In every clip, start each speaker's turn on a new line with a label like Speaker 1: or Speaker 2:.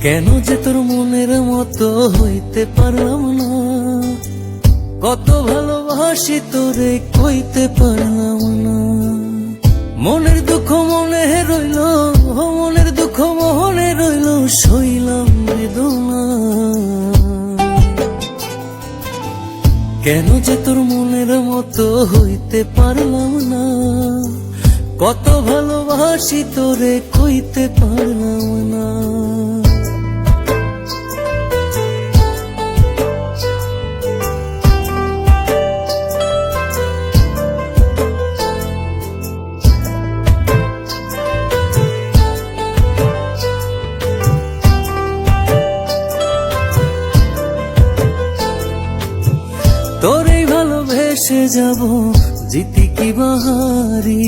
Speaker 1: কেন যে তোর মনের মতো হইতে পারলাম না, কত ভালোবাসি তোরে কইতে পারলাম না। মনের দুঃখ মনে রইল, মনের দুঃখ মনে রইল, সইলাম বেদনা। কেন যে তোর মনের মতো হইতে পারলাম না, কত ভালোবাসি তোরে কইতে পারলাম না। তোরে ভালোবেসে যাব জিতি কি বাহারি,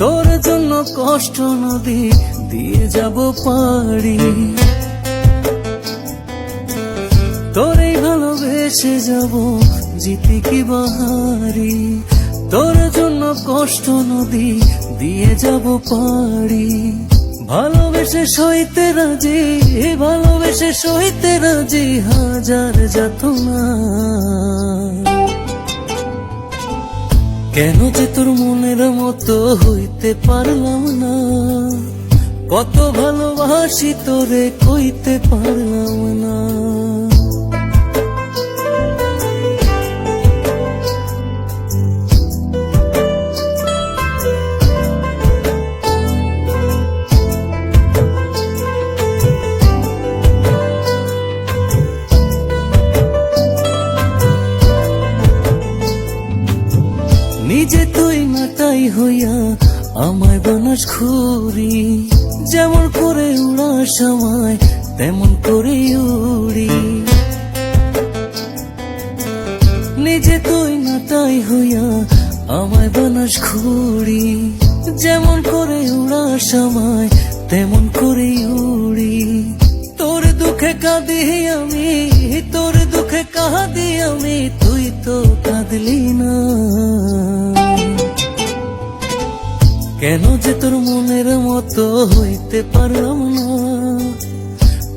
Speaker 1: তোর জন্য কষ্ট নদী দিয়ে যাব পারি। তোরে ভালোবেসে যাব জিতি কি বাহারি, তোর জন্য কষ্ট নদী দিয়ে যাব পারি। ভালোবেসে সইতে রাজি, ভালোবেসে সইতে রাজি হাজার যাতনা। কেন যে তোর মনের মতো হইতে পারলাম না, কত ভালোবাসি তোরে কইতে পারলাম না। নিজে তুই নাটাই হইয়া আমায় বানাস খুরি, যেমন করে উড়ার সময় তেমন করে উড়ি। নিজে তুই নাটাই হইয়া আমায় বানাস খুরি, যেমন করে উড়ার সময় তেমন করে উড়ি। তোর দুঃখে কাঁদি আমি, তোর দুঃখে কাঁদি আমি, তুই তো কাঁদলি না। কেন যে তোর মনের মতো হইতে পারলাম না,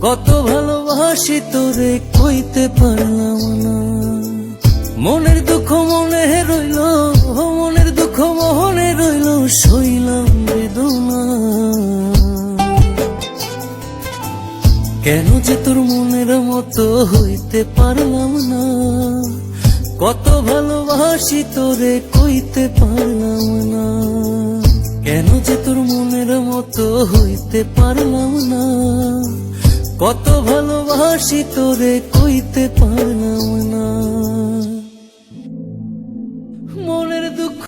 Speaker 1: কত ভালোবাসি তোরে কইতে পারলাম না। মনের দুঃখ মনে রইল, মনের দুঃখ মনে রইল, সইলাম বেদনা। কেন যে তোর মনের মতো হইতে পারলাম না, কত ভালোবাসি তোরে কইতে পারলাম না। কেন যে তোর মনের মতো হইতে পারলাম না, কত ভালোবাসি তোরে কইতে পারলাম না।